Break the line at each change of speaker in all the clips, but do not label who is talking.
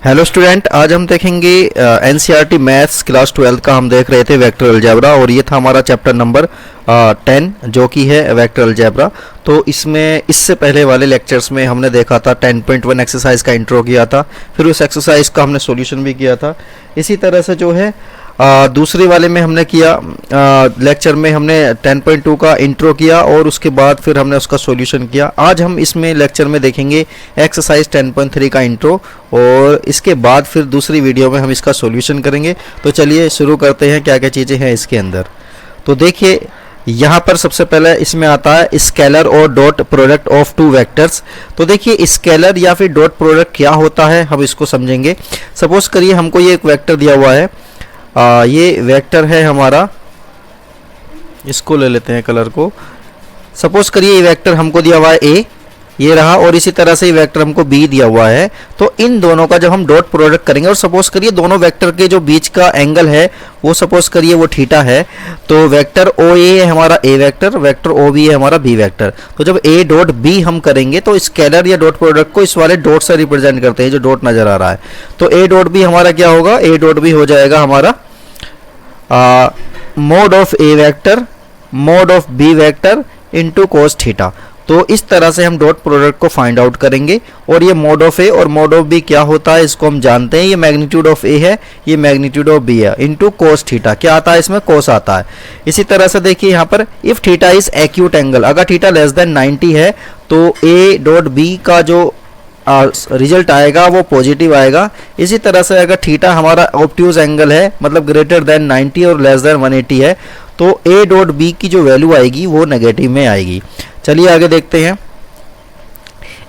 Hello student, आज हम देखेंगे एनसीईआरटी मैथ्स क्लास 12 का। हम देख रहे थे वेक्टर अलजेब्रा और ये था हमारा चैप्टर नंबर 10 जो कि है वेक्टर अलजेब्रा। तो इसमें इससे पहले वाले लेक्चर्स में हमने देखा था 10.1 एक्सरसाइज का इंट्रो किया था, फिर उस एक्सरसाइज का हमने सॉल्यूशन भी किया था। इसी तरह से जो है दूसरे वाले में हमने किया लेक्चर में हमने 10.2 का इंट्रो किया और उसके बाद फिर हमने उसका सॉल्यूशन किया। आज हम इसमें लेक्चर में देखेंगे एक्सरसाइज 10.3 का इंट्रो और इसके बाद फिर दूसरी वीडियो में हम इसका सॉल्यूशन करेंगे। तो चलिए शुरू करते हैं क्या क्या चीज़ें हैं इसके अंदर। तो देखिए यहाँ पर सबसे पहले इसमें आता है स्केलर और dot product of two vectors. तो देखिए स्केलर या फिर डॉट प्रोडक्ट क्या होता है हम इसको समझेंगे। सपोज करिए हमको ये एक वेक्टर दिया हुआ है, ये वेक्टर है हमारा, इसको ले लेते हैं कलर को। सपोज करिए ये वेक्टर हमको दिया हुआ है ए, ये रहा, और इसी तरह से ये वेक्टर हमको बी दिया हुआ है। तो इन दोनों का जब हम डॉट प्रोडक्ट करेंगे और सपोज करिए दोनों वेक्टर के जो बीच का एंगल है वो सपोज करिए वो थीटा है, तो वेक्टर ओ ए है हमारा ए वेक्टर, वेक्टर ओ बी है हमारा बी वेक्टर। तो जब ए डॉट बी हम करेंगे तो स्केलर या डॉट प्रोडक्ट को इस वाले डॉट से रिप्रेजेंट करते हैं, जो डॉट नजर आ रहा है। तो ए डॉट बी हमारा क्या होगा, ए डॉट बी हो जाएगा हमारा mod of A vector mod of B vector into cos theta. तो इस तरह से हम डॉट प्रोडक्ट को फाइंड आउट करेंगे। और ये मोड ऑफ ए और मोड ऑफ बी क्या होता है इसको हम जानते हैं, ये मैग्नीट्यूड ऑफ ए है, ये मैग्नीट्यूड ऑफ बी है, इंटू कोस थीटा। क्या आता है इसमें, कोस आता है। इसी तरह से देखिए यहाँ पर if theta is acute angle, अगर थीटा लेस देन 90 है तो ए डॉट बी का जो रिजल्ट आएगा वो पॉजिटिव आएगा। इसी तरह से अगर थीटा हमारा ऑब्ट्यूज एंगल है, मतलब ग्रेटर देन 90 और लेस देन 180 है, तो ए डॉट बी की जो वैल्यू आएगी वो नेगेटिव में आएगी। चलिए आगे देखते हैं।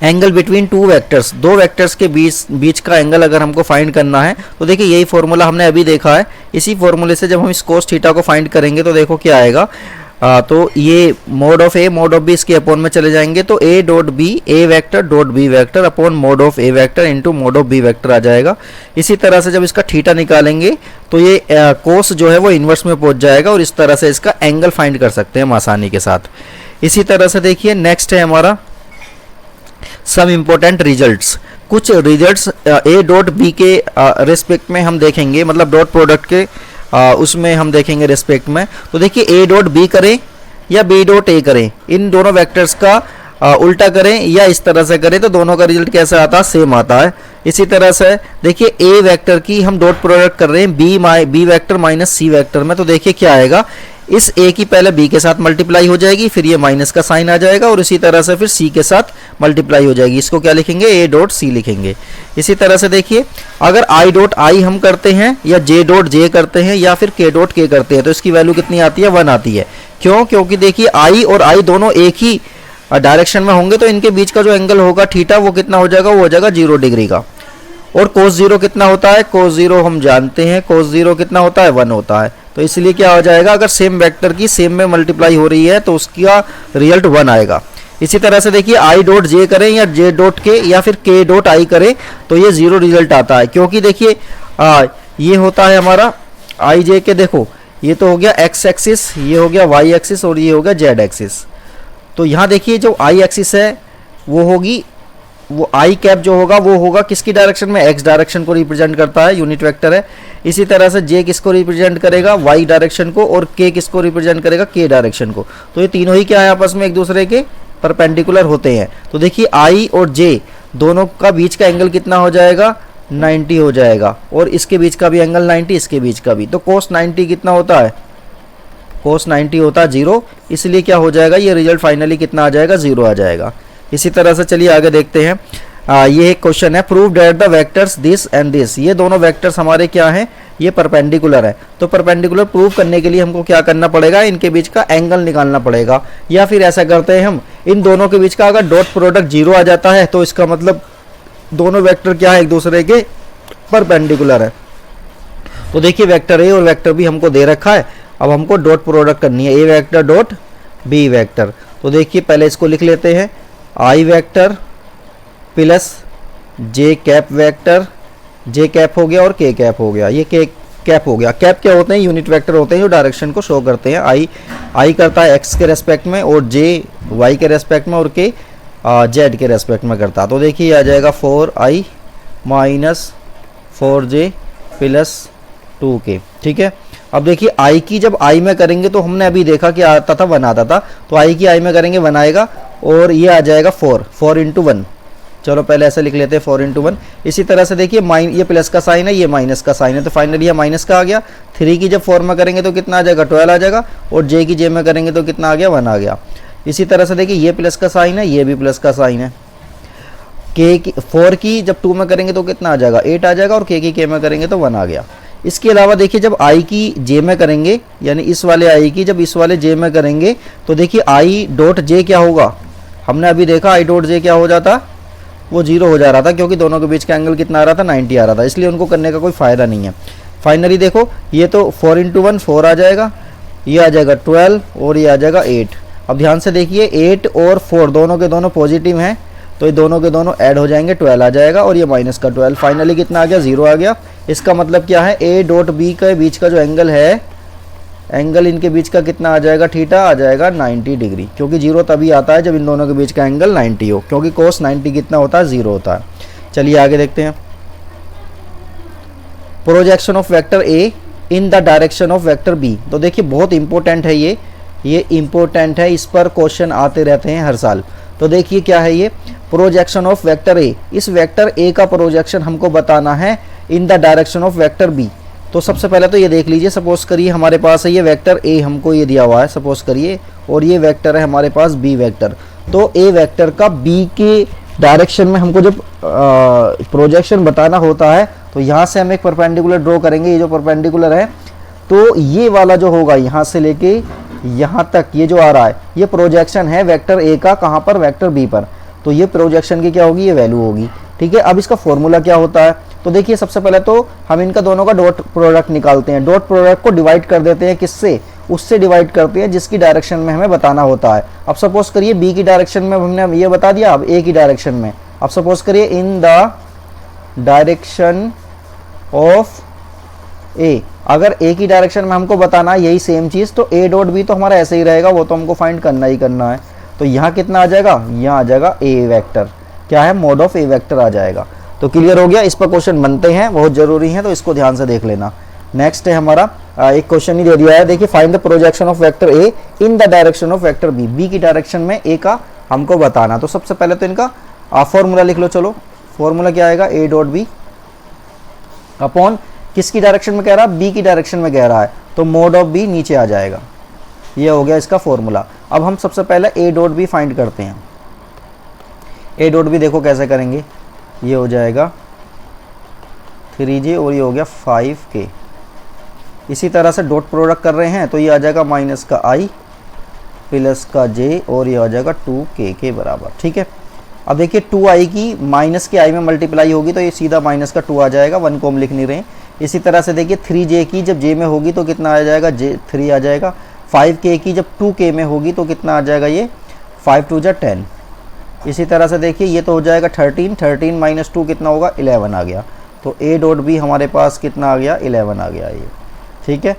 एंगल बिटवीन टू वेक्टर्स, दो वेक्टर्स के बीच का एंगल अगर हमको फाइंड करना है तो देखिए यही फॉर्मूला हमने अभी देखा है। इसी फॉर्मूले से जब हम इस कोस थीटा को फाइंड करेंगे तो देखो क्या आएगा। तो ये mod of A mod of B इसके अपॉन में चले जाएंगे, तो A dot B A vector dot B vector upon mod of A vector into mod of B vector आ जाएगा। इसी तरह से जब इसका थीटा निकालेंगे तो ये कोस जो है वो इन्वर्स में पहुंच जाएगा और इस तरह से इसका एंगल फाइंड कर सकते हैं हम आसानी के साथ। इसी तरह से देखिए नेक्स्ट है हमारा सम इम्पोर्टेंट रिजल्ट्स। कुछ रिजल्ट्स ए डॉट बी के रिस्पेक्ट में हम देखेंगे, मतलब डॉट प्रोडक्ट के उसमें हम देखेंगे रिस्पेक्ट में। तो देखिए ए डॉट बी करें या बी डॉट ए करें, इन दोनों वेक्टर्स का उल्टा करें या इस तरह से करें तो दोनों का रिजल्ट कैसा आता है, सेम आता है। इसी तरह से देखिए ए वेक्टर की हम डॉट प्रोडक्ट कर रहे हैं B vector minus C vector में, तो देखिए क्या आएगा, इस ए की पहले बी के साथ मल्टीप्लाई हो जाएगी, फिर ये माइनस का साइन आ जाएगा और इसी तरह से फिर सी के साथ मल्टीप्लाई हो जाएगी। इसको क्या लिखेंगे, ए डॉट सी लिखेंगे। इसी तरह से देखिए अगर आई डॉट आई हम करते हैं या जे डॉट जे करते हैं या फिर के डॉट के करते हैं तो इसकी वैल्यू कितनी आती है, 1 आती है। क्यों, क्योंकि देखिए आई और आई दोनों एक ही डायरेक्शन में होंगे तो इनके बीच का जो एंगल होगा थीटा वो कितना हो जाएगा, वो हो जाएगा 0 डिग्री का। और कोस 0 कितना होता है, कोस 0 हम जानते हैं, कोस 0 कितना होता है, 1 होता है। तो इसलिए क्या हो जाएगा, अगर सेम वेक्टर की सेम में मल्टीप्लाई हो रही है तो उसका रिजल्ट 1 आएगा। इसी तरह से देखिए आई डॉट जे करें या जे डॉट के या फिर के डॉट आई करें तो ये 0 रिजल्ट आता है, क्योंकि देखिए ये होता है हमारा आई जे के, देखो ये तो हो गया एक्स एक्सिस, ये हो गया वाई एक्सिस और ये हो गया जेड एक्सिस। तो यहाँ देखिए जो आई एक्सिस है वो होगी, वो आई कैप जो होगा वो होगा किसकी डायरेक्शन में, एक्स डायरेक्शन को रिप्रेजेंट करता है, यूनिट वेक्टर है। इसी तरह से जे किसको रिप्रेजेंट करेगा, वाई डायरेक्शन को, और के किसको रिप्रेजेंट करेगा, के डायरेक्शन को। तो ये तीनों ही क्या है, आपस में एक दूसरे के परपेंडिकुलर होते हैं। तो देखिए आई और जे दोनों का बीच का एंगल कितना हो जाएगा, 90 हो जाएगा, और इसके बीच का भी एंगल 90, इसके बीच का भी। तो कोस 90 कितना होता है, कोस 90 होता है 0, इसलिए क्या हो जाएगा, ये रिजल्ट फाइनली कितना आ जाएगा, 0 आ जाएगा। इसी तरह से चलिए आगे देखते हैं। ये एक क्वेश्चन है, prove that the vectors this and this, ये दोनों वेक्टर्स हमारे क्या हैं, ये परपेंडिकुलर है। तो परपेंडिकुलर प्रूव करने के लिए हमको क्या करना पड़ेगा, इनके बीच का एंगल निकालना पड़ेगा। या फिर ऐसा करते हैं हम, इन दोनों के बीच का अगर डॉट प्रोडक्ट 0 आ जाता है तो इसका मतलब दोनों वेक्टर क्या है, एक दूसरे के परपेंडिकुलर है। तो देखिए वेक्टर ए और वेक्टर बी हमको दे रखा है, अब हमको डॉट प्रोडक्ट करनी है, ए वेक्टर डॉट बी वेक्टर। तो देखिए पहले इसको लिख लेते हैं, आई वेक्टर प्लस जे कैप वेक्टर, जे कैप हो गया और के कैप हो गया, ये के कैप हो गया। कैप क्या होते हैं, यूनिट वेक्टर होते हैं जो डायरेक्शन को शो करते हैं। आई करता है एक्स के रेस्पेक्ट में और जे वाई के रेस्पेक्ट में और के जेड के रेस्पेक्ट में करता है। तो देखिए आ जाएगा 4i minus 4j plus 2k। ठीक है, अब देखिए i की जब i में करेंगे तो हमने अभी देखा कि आता था 1 आता था, तो i की i में करेंगे 1 आएगा और ये आ जाएगा 4 इंटू 1। चलो पहले ऐसे लिख लेते हैं 4 इंटू 1। इसी तरह से देखिए ये प्लस का साइन है, ये माइनस का साइन है, तो फाइनली ये माइनस का आ गया। 3 की जब 4 में करेंगे तो कितना आ जाएगा 12 आ जाएगा, और j की j में करेंगे तो कितना आ गया 1 आ गया। इसी तरह से देखिए ये प्लस का साइन है, ये भी प्लस का साइन है। k की 4 की जब 2 में करेंगे तो कितना आ जाएगा 8 आ जाएगा, और k की k में करेंगे तो 1 आ गया। इसके अलावा देखिए जब i की j में करेंगे, यानी इस वाले i की जब इस वाले j में करेंगे तो देखिए i डॉट j क्या होगा, हमने अभी देखा i डॉट j क्या हो जाता, वो 0 हो जा रहा था, क्योंकि दोनों के बीच का एंगल कितना आ रहा था 90 आ रहा था, इसलिए उनको करने का कोई फ़ायदा नहीं है। फाइनली देखो ये तो 4 इंटू 1 4 आ जाएगा, ये आ जाएगा 12 और ये आ जाएगा 8। अब ध्यान से देखिए 8 और 4 दोनों के दोनों पॉजिटिव हैं, तो ये दोनों के दोनों ऐड हो जाएंगे, 12 आ जाएगा, और ये माइनस का 12। फाइनली कितना आ गया 0 आ गया। इसका मतलब क्या है, ए डॉट बी के बीच का जो एंगल है, एंगल इनके बीच का कितना आ जाएगा, थीटा आ जाएगा 90 डिग्री, क्योंकि 0 तभी आता है जब इन दोनों के बीच का एंगल 90 हो, क्योंकि कोस 90 कितना होता है 0 होता है। चलिए आगे देखते हैं। Projection of vector A in the direction of vector B. तो देखिए बहुत इंपॉर्टेंट है ये इंपॉर्टेंट है, इस पर क्वेश्चन आते रहते हैं हर साल। तो देखिए क्या है ये, प्रोजेक्शन ऑफ वेक्टर ए, इस वेक्टर ए का प्रोजेक्शन हमको बताना है in the direction of vector B. तो सबसे पहले तो ये देख लीजिए, सपोज करिए हमारे पास है ये वेक्टर ए, हमको ये दिया हुआ है सपोज करिए, और ये वेक्टर है हमारे पास बी वेक्टर। तो ए वेक्टर का बी के डायरेक्शन में हमको जब प्रोजेक्शन बताना होता है, तो यहाँ से हम एक परपेंडिकुलर ड्रॉ करेंगे। ये जो परपेंडिकुलर है, तो ये वाला जो होगा यहाँ से लेके यहाँ तक ये जो आ रहा है, ये प्रोजेक्शन है वेक्टर ए का, कहाँ पर, वेक्टर बी पर। तो ये प्रोजेक्शन की क्या होगी, ये वैल्यू होगी। ठीक है, अब इसका फॉर्मूला क्या होता है, तो देखिए सबसे पहले तो हम इनका दोनों का डॉट प्रोडक्ट निकालते हैं। डॉट प्रोडक्ट को डिवाइड कर देते हैं, किससे, उससे डिवाइड करते हैं जिसकी डायरेक्शन में हमें बताना होता है। अब सपोज करिए बी की डायरेक्शन में हमने ये बता दिया, अब ए की डायरेक्शन में, अब सपोज करिए इन द डायरेक्शन ऑफ ए, अगर ए की डायरेक्शन में हमको बताना है यही सेम चीज़, तो ए डॉट बी तो हमारा ऐसे ही रहेगा, वो तो हमको फाइंड करना ही करना है। तो यहाँ कितना आ जाएगा, यहाँ आ जाएगा ए वेक्टर, क्या है, मोड ऑफ ए वेक्टर आ जाएगा। तो क्लियर हो गया, इस पर क्वेश्चन बनते हैं, बहुत जरूरी है, तो इसको ध्यान से देख लेना। नेक्स्ट है हमारा एक क्वेश्चन ही दे दिया है, देखिए find the projection of vector A in the direction of vector B, B की डायरेक्शन में ए का हमको बताना। तो सबसे पहले तो इनका फॉर्मूला लिख लो। चलो फॉर्मूला क्या आएगा, ए डॉट बी अपॉन किसकी डायरेक्शन में कह रहा है, बी की डायरेक्शन में कह रहा है, तो मोड ऑफ बी नीचे आ जाएगा। ये हो गया इसका फॉर्मूला। अब हम सबसे पहले ए डॉट बी फाइंड करते हैं। ए डॉट बी देखो कैसे करेंगे, ये हो जाएगा 3j और ये हो गया 5k। इसी तरह से डॉट प्रोडक्ट कर रहे हैं, तो ये आ जाएगा माइनस का i प्लस का j और ये आ जाएगा 2k के बराबर। ठीक है, अब देखिए 2i की माइनस के i में मल्टीप्लाई होगी, तो ये सीधा माइनस का 2 आ जाएगा, 1 को हम लिख नहीं रहे। इसी तरह से देखिए 3j की जब j में होगी तो कितना आ जाएगा, j 3 आ जाएगा। 5k की जब 2k में होगी तो कितना आ जाएगा, ये 5 2 जा 10। इसी तरह से देखिए ये तो हो जाएगा 13 माइनस 2 कितना होगा, 11 आ गया। तो ए डॉट बी हमारे पास कितना आ गया, 11 आ गया ये। ठीक है,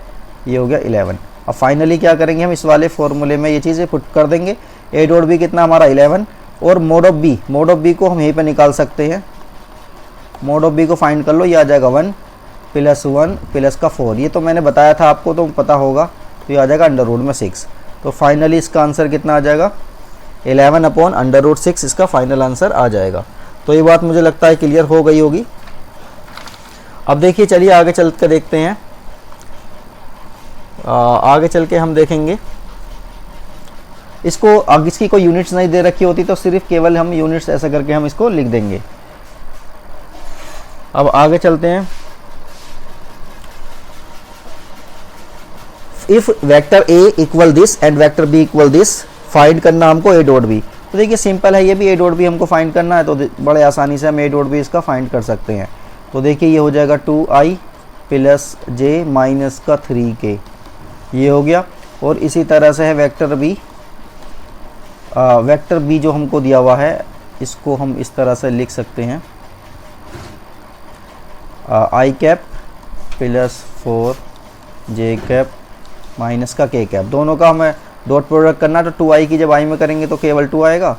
ये हो गया 11। अब फाइनली क्या करेंगे, हम इस वाले फॉर्मूले में ये चीज़ें पुट कर देंगे। ए डॉट बी कितना हमारा 11, और मोड ऑफ बी को हम यहीं पे निकाल सकते हैं। मोड ऑफ बी को फाइंड कर लो, ये आ जाएगा 1 प्लस 1 प्लस का 4, ये तो मैंने बताया था आपको, तो पता होगा। तो ये आ जाएगा अंडर रूट में 6। तो फाइनली इसका आंसर कितना आ जाएगा, 11 अपॉन अंडर रूट 6 इसका फाइनल आंसर आ जाएगा। तो ये बात मुझे लगता है क्लियर हो गई होगी। अब देखिए चलिए आगे चल कर देखते हैं। आगे चल के हम देखेंगे इसको, अब इसकी कोई यूनिट्स नहीं दे रखी होती तो सिर्फ केवल हम यूनिट्स ऐसा करके हम इसको लिख देंगे। अब आगे चलते हैं। If vector A equal this and vector B equal this, find करना हमको ए डॉट बी। तो देखिए सिंपल है, ये भी ए डॉट बी हमको फाइंड करना है, तो बड़े आसानी से हम ए डॉट बी इसका फाइंड कर सकते हैं। तो देखिए ये हो जाएगा 2i प्लस j माइनस का 3k, ये हो गया। और इसी तरह से है वेक्टर बी जो हमको दिया हुआ है, इसको हम इस तरह से लिख सकते हैं, i cap plus 4j cap minus का k कैप। दोनों का हमें डॉट प्रोडक्ट करना, तो 2i की जब i में करेंगे तो केवल 2 आएगा,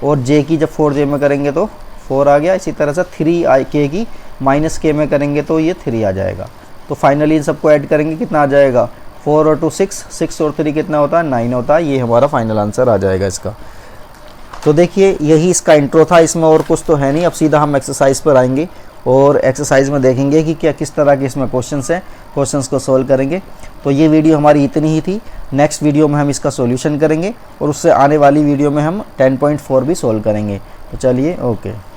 और j की जब 4j में करेंगे तो 4 आ गया। इसी तरह से 3k की माइनस के में करेंगे तो ये 3 आ जाएगा। तो फाइनली इन सबको ऐड करेंगे कितना आ जाएगा, 4 और 2 6, 6 और 3 कितना होता है 9 होता है। ये हमारा फाइनल आंसर आ जाएगा इसका। तो देखिए यही इसका इंट्रो था, इसमें और कुछ तो है नहीं। अब सीधा हम एक्सरसाइज पर आएंगे और एक्सरसाइज में देखेंगे कि क्या किस तरह के इसमें क्वेश्चंस हैं, क्वेश्चंस को सोल्व करेंगे। तो ये वीडियो हमारी इतनी ही थी। नेक्स्ट वीडियो में हम इसका सॉल्यूशन करेंगे और उससे आने वाली वीडियो में हम 10.4 भी सोल्व करेंगे। तो चलिए ओके।